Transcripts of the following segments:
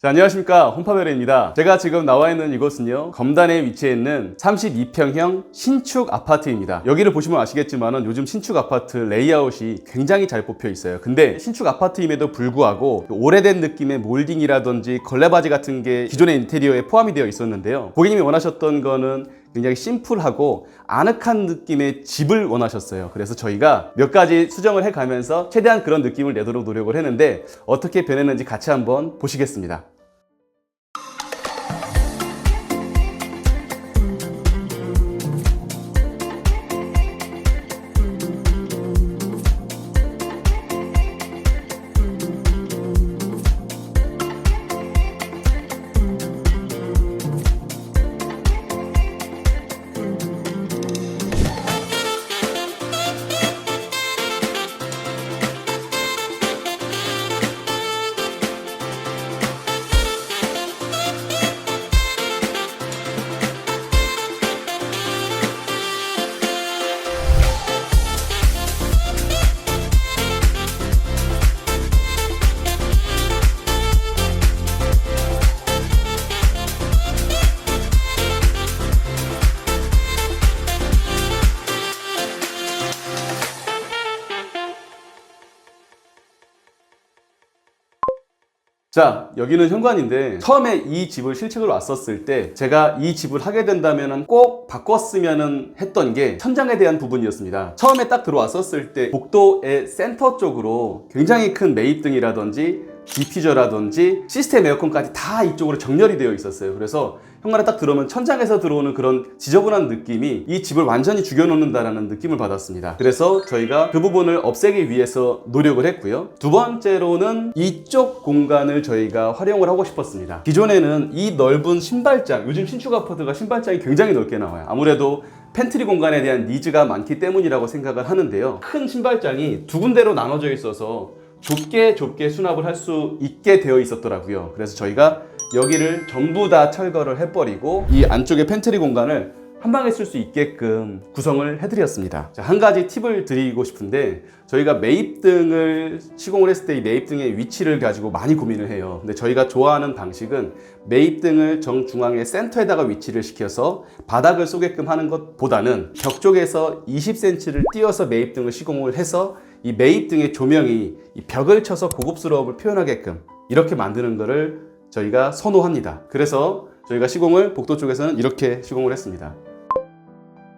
자, 안녕하십니까, 홈파베르입니다. 제가 지금 나와 있는 이곳은요, 검단에 위치해 있는 32평형 신축 아파트입니다. 여기를 보시면 아시겠지만 요즘 신축 아파트 레이아웃이 굉장히 잘 뽑혀 있어요. 근데 신축 아파트임에도 불구하고 오래된 느낌의 몰딩이라든지 걸레바지 같은 게 기존의 인테리어에 포함이 되어 있었는데요, 고객님이 원하셨던 거는 굉장히 심플하고 아늑한 느낌의 집을 원하셨어요. 그래서 저희가 몇 가지 수정을 해가면서 최대한 그런 느낌을 내도록 노력을 했는데, 어떻게 변했는지 같이 한번 보시겠습니다. 자, 여기는 현관인데, 처음에 이 집을 실측을 왔었을 때 제가 이 집을 하게 된다면 꼭 바꿨으면 했던 게 천장에 대한 부분이었습니다. 처음에 딱 들어왔었을 때 복도의 센터 쪽으로 굉장히 큰 매입등이라든지 디퓨저라든지 시스템 에어컨까지 다 이쪽으로 정렬이 되어 있었어요. 그래서 현관에 딱 들어오면 천장에서 들어오는 그런 지저분한 느낌이 이 집을 완전히 죽여놓는다라는 느낌을 받았습니다. 그래서 저희가 그 부분을 없애기 위해서 노력을 했고요. 두 번째로는 이쪽 공간을 저희가 활용을 하고 싶었습니다. 기존에는 이 넓은 신발장, 요즘 신축 아파트가 신발장이 굉장히 넓게 나와요. 아무래도 팬트리 공간에 대한 니즈가 많기 때문이라고 생각을 하는데요, 큰 신발장이 두 군데로 나눠져 있어서 좁게 수납을 할 수 있게 되어 있었더라고요. 그래서 저희가 여기를 전부 다 철거를 해버리고 이 안쪽에 팬트리 공간을 한 방에 쓸 수 있게끔 구성을 해드렸습니다. 자, 한 가지 팁을 드리고 싶은데, 저희가 매입등을 시공을 했을 때 이 매입등의 위치를 가지고 많이 고민을 해요. 근데 저희가 좋아하는 방식은 매입등을 정중앙의 센터에다가 위치를 시켜서 바닥을 쏘게끔 하는 것보다는 벽 쪽에서 20cm를 띄워서 매입등을 시공을 해서 이 매입등의 조명이 이 벽을 쳐서 고급스러움을 표현하게끔 이렇게 만드는 것을 저희가 선호합니다. 그래서 저희가 시공을 복도 쪽에서는 이렇게 시공을 했습니다.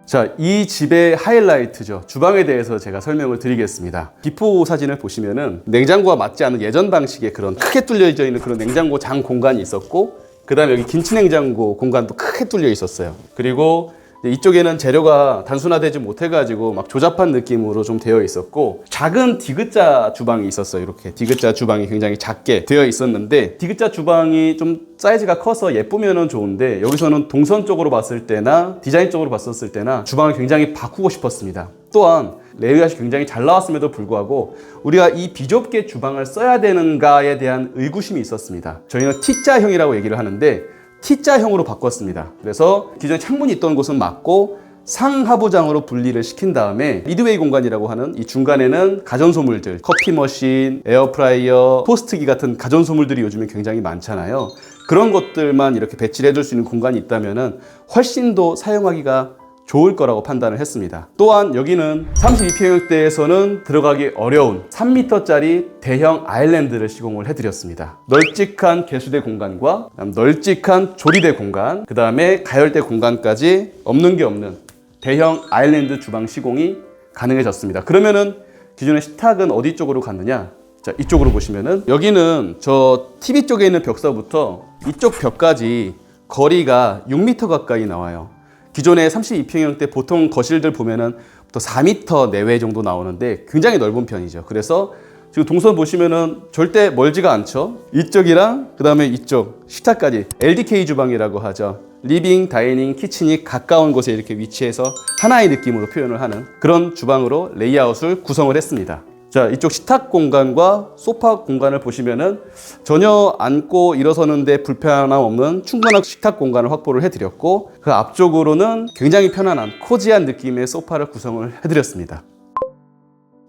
자, 이 집의 하이라이트죠. 주방에 대해서 제가 설명을 드리겠습니다. 비포 사진을 보시면은 냉장고와 맞지 않는 예전 방식의 그런 크게 뚫려져 있는 그런 냉장고 장 공간이 있었고, 그 다음에 여기 김치냉장고 공간도 크게 뚫려 있었어요. 그리고 이쪽에는 재료가 단순화되지 못해가지고 막 조잡한 느낌으로 좀 되어 있었고, 작은 디귿자 주방이 있었어요. 이렇게 디귿자 주방이 굉장히 작게 되어 있었는데, 디귿자 주방이 좀 사이즈가 커서 예쁘면은 좋은데, 여기서는 동선 쪽으로 봤을 때나 디자인 쪽으로 봤었을 때나 주방을 굉장히 바꾸고 싶었습니다. 또한 레이아웃이 굉장히 잘 나왔음에도 불구하고 우리가 이 비좁게 주방을 써야 되는가에 대한 의구심이 있었습니다. 저희는 T자형이라고 얘기를 하는데 T자형으로 바꿨습니다. 그래서 기존에 창문이 있던 곳은 막고 상하부장으로 분리를 시킨 다음에 미드웨이 공간이라고 하는 이 중간에는 가전소물들, 커피 머신, 에어프라이어, 토스트기 같은 가전소물들이 요즘에 굉장히 많잖아요. 그런 것들만 이렇게 배치를 해줄 수 있는 공간이 있다면 훨씬 더 사용하기가 좋을 거라고 판단을 했습니다. 또한 여기는 32평형대에서는 들어가기 어려운 3m짜리 대형 아일랜드를 시공을 해드렸습니다. 널찍한 개수대 공간과 널찍한 조리대 공간, 그 다음에 가열대 공간까지 없는 게 없는 대형 아일랜드 주방 시공이 가능해졌습니다. 그러면은 기존의 식탁은 어디 쪽으로 갔느냐? 자, 이쪽으로 보시면은 여기는 저 TV 쪽에 있는 벽서부터 이쪽 벽까지 거리가 6m 가까이 나와요. 기존의 32평형대 보통 거실들 보면은 또 4m 내외 정도 나오는데 굉장히 넓은 편이죠. 그래서 지금 동선 보시면은 절대 멀지가 않죠. 이쪽이랑 그 다음에 이쪽 식탁까지 LDK 주방이라고 하죠. 리빙, 다이닝, 키친이 가까운 곳에 이렇게 위치해서 하나의 느낌으로 표현을 하는 그런 주방으로 레이아웃을 구성을 했습니다. 자, 이쪽 식탁 공간과 소파 공간을 보시면은 전혀 앉고 일어서는데 불편함 없는 충분한 식탁 공간을 확보를 해드렸고, 그 앞쪽으로는 굉장히 편안한 코지한 느낌의 소파를 구성을 해드렸습니다.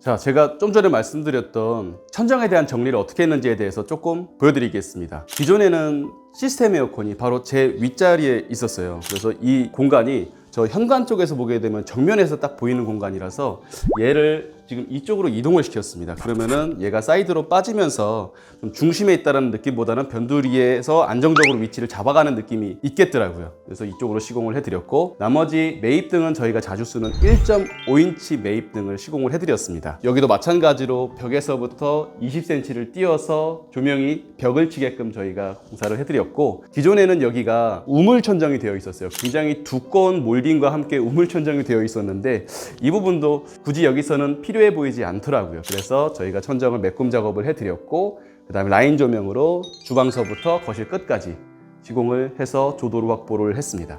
자, 제가 좀 전에 말씀드렸던 천정에 대한 정리를 어떻게 했는지에 대해서 조금 보여드리겠습니다. 기존에는 시스템 에어컨이 바로 제 윗자리에 있었어요. 그래서 이 공간이 저 현관 쪽에서 보게 되면 정면에서 딱 보이는 공간이라서 얘를 지금 이쪽으로 이동을 시켰습니다. 그러면은 얘가 사이드로 빠지면서 좀 중심에 있다는 느낌보다는 변두리에서 안정적으로 위치를 잡아가는 느낌이 있겠더라고요. 그래서 이쪽으로 시공을 해드렸고, 나머지 매입등은 저희가 자주 쓰는 1.5인치 매입등을 시공을 해드렸습니다. 여기도 마찬가지로 벽에서부터 20cm를 띄어서 조명이 벽을 치게끔 저희가 공사를 해드렸고, 기존에는 여기가 우물 천정이 되어 있었어요. 굉장히 두꺼운 몰딩과 함께 우물 천정이 되어 있었는데 이 부분도 굳이 여기서는 필요해 보이지 않더라고요. 그래서 저희가 천정을 메꿈 작업을 해드렸고, 그 다음에 라인 조명으로 주방서부터 거실 끝까지 시공을 해서 조도로 확보를 했습니다.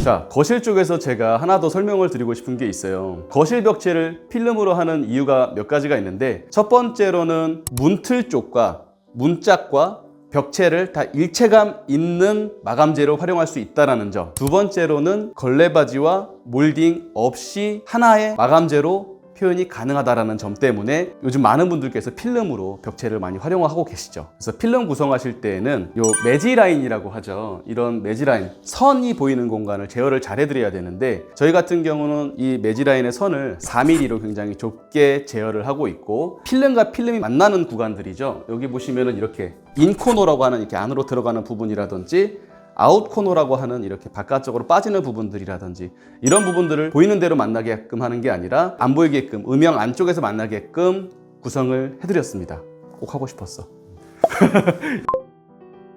자, 거실 쪽에서 제가 하나 더 설명을 드리고 싶은 게 있어요. 거실 벽체를 필름으로 하는 이유가 몇 가지가 있는데, 첫 번째로는 문틀 쪽과 문짝과 벽체를 다 일체감 있는 마감재로 활용할 수 있다는 점. 두 번째로는 걸레바지와 몰딩 없이 하나의 마감재로 표현이 가능하다는 점 때문에 요즘 많은 분들께서 필름으로 벽체를 많이 활용하고 계시죠. 그래서 필름 구성하실 때에는 요 매지라인이라고 하죠. 이런 매지라인, 선이 보이는 공간을 제어를 잘 해드려야 되는데, 저희 같은 경우는 이 매지라인의 선을 4mm로 굉장히 좁게 제어를 하고 있고, 필름과 필름이 만나는 구간들이죠. 여기 보시면은 이렇게 인코너라고 하는 이렇게 안으로 들어가는 부분이라든지, 아웃 코너라고 하는 이렇게 바깥쪽으로 빠지는 부분들이라든지, 이런 부분들을 보이는 대로 만나게끔 하는 게 아니라 안 보이게끔 음영 안쪽에서 만나게끔 구성을 해드렸습니다. 꼭 하고 싶었어.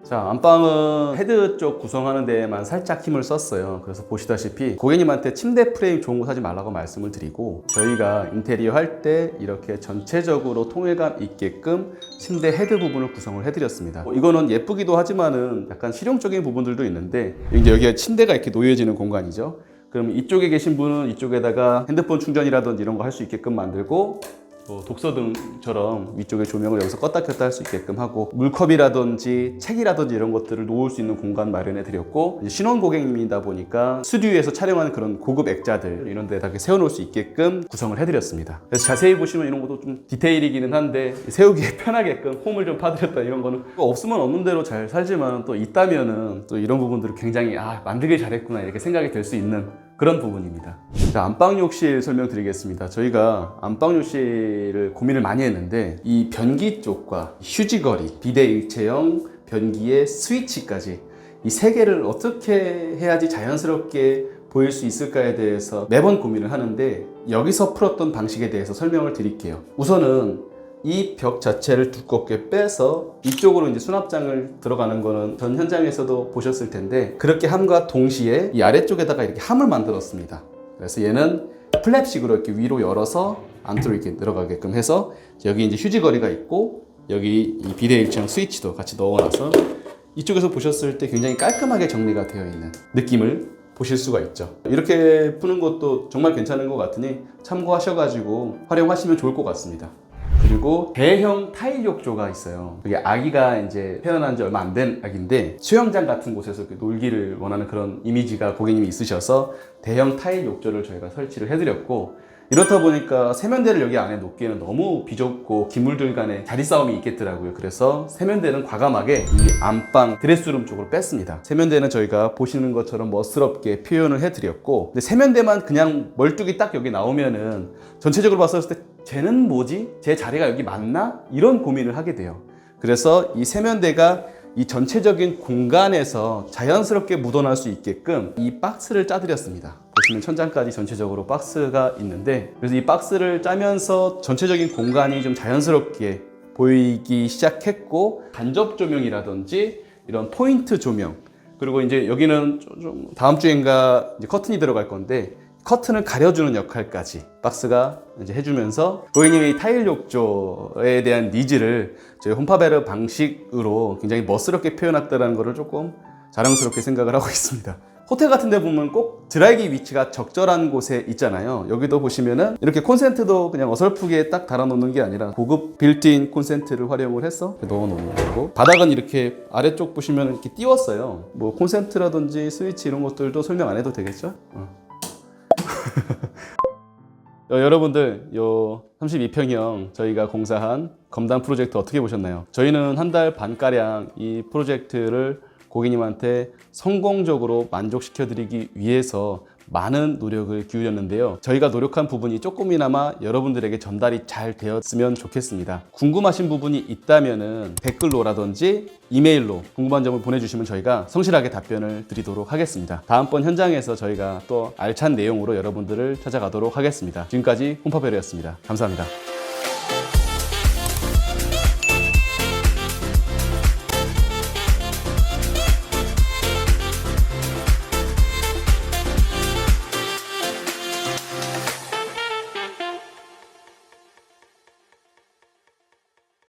자, 안방은 헤드 쪽 구성하는 데에만 살짝 힘을 썼어요. 그래서 보시다시피 고객님한테 침대 프레임 좋은 거 사지 말라고 말씀을 드리고, 저희가 인테리어 할 때 이렇게 전체적으로 통일감 있게끔 침대 헤드 부분을 구성을 해드렸습니다. 이거는 예쁘기도 하지만은 약간 실용적인 부분들도 있는데, 이제 여기가 침대가 이렇게 놓여지는 공간이죠. 그럼 이쪽에 계신 분은 이쪽에다가 핸드폰 충전이라든지 이런 거 할 수 있게끔 만들고, 독서등처럼 위쪽에 조명을 여기서 껐다 켰다 할 수 있게끔 하고, 물컵이라든지 책이라든지 이런 것들을 놓을 수 있는 공간 마련해 드렸고, 신혼 고객님이다 보니까 스튜디오에서 촬영하는 그런 고급 액자들 이런 데다 세워놓을 수 있게끔 구성을 해드렸습니다. 그래서 자세히 보시면 이런 것도 좀 디테일이기는 한데, 세우기에 편하게끔 홈을 좀 파드렸다, 이런 거는 없으면 없는 대로 잘 살지만 또 있다면은 또 이런 부분들을 굉장히 만들길 잘했구나 이렇게 생각이 될 수 있는 그런 부분입니다. 자, 안방욕실 설명드리겠습니다. 저희가 안방욕실을 고민을 많이 했는데, 이 변기 쪽과 휴지거리, 비대 일체형 변기의 스위치까지 이 세 개를 어떻게 해야지 자연스럽게 보일 수 있을까에 대해서 매번 고민을 하는데, 여기서 풀었던 방식에 대해서 설명을 드릴게요. 우선은 이 벽 자체를 두껍게 빼서 이쪽으로 이제 수납장을 들어가는 거는 전 현장에서도 보셨을 텐데, 그렇게 함과 동시에 이 아래쪽에다가 이렇게 함을 만들었습니다. 그래서 얘는 플랩식으로 이렇게 위로 열어서 안으로 이렇게 들어가게끔 해서, 여기 이제 휴지거리가 있고, 여기 이 비대일체형 스위치도 같이 넣어놔서 이쪽에서 보셨을 때 굉장히 깔끔하게 정리가 되어 있는 느낌을 보실 수가 있죠. 이렇게 푸는 것도 정말 괜찮은 것 같으니 참고하셔가지고 활용하시면 좋을 것 같습니다. 그리고 대형 타일 욕조가 있어요. 그게 아기가 이제 태어난 지 얼마 안 된 아기인데, 수영장 같은 곳에서 놀기를 원하는 그런 이미지가 고객님이 있으셔서 대형 타일 욕조를 저희가 설치를 해드렸고, 이렇다 보니까 세면대를 여기 안에 놓기에는 너무 비좁고 기물들 간에 자리 싸움이 있겠더라고요. 그래서 세면대는 과감하게 이 안방 드레스룸 쪽으로 뺐습니다. 세면대는 저희가 보시는 것처럼 멋스럽게 표현을 해드렸고, 근데 세면대만 그냥 멀뚱히 딱 여기 나오면은 전체적으로 봤을 때 쟤는 뭐지? 제 자리가 여기 맞나? 이런 고민을 하게 돼요. 그래서 이 세면대가 이 전체적인 공간에서 자연스럽게 묻어날 수 있게끔 이 박스를 짜드렸습니다. 보시면 천장까지 전체적으로 박스가 있는데, 그래서 이 박스를 짜면서 전체적인 공간이 좀 자연스럽게 보이기 시작했고, 간접 조명이라든지 이런 포인트 조명, 그리고 이제 여기는 좀 다음 주엔가 이제 커튼이 들어갈 건데, 커튼을 가려주는 역할까지 박스가 이제 해주면서 고객님의 타일 욕조에 대한 니즈를 저희 홈파베르 방식으로 굉장히 멋스럽게 표현했다는 것을 조금 자랑스럽게 생각을 하고 있습니다. 호텔 같은 데 보면 꼭 드라이기 위치가 적절한 곳에 있잖아요. 여기도 보시면은 이렇게 콘센트도 그냥 어설프게 딱 달아놓는 게 아니라 고급 빌트인 콘센트를 활용을 해서 넣어놓는 거고, 바닥은 이렇게 아래쪽 보시면 이렇게 띄웠어요. 뭐 콘센트라든지 스위치 이런 것들도 설명 안 해도 되겠죠? 여러분들 요 32평형 저희가 공사한 검단 프로젝트 어떻게 보셨나요? 저희는 한 달 반가량 이 프로젝트를 고객님한테 성공적으로 만족시켜 드리기 위해서 많은 노력을 기울였는데요. 저희가 노력한 부분이 조금이나마 여러분들에게 전달이 잘 되었으면 좋겠습니다. 궁금하신 부분이 있다면 댓글로라든지 이메일로 궁금한 점을 보내주시면 저희가 성실하게 답변을 드리도록 하겠습니다. 다음번 현장에서 저희가 또 알찬 내용으로 여러분들을 찾아가도록 하겠습니다. 지금까지 홈파베르였습니다. 감사합니다.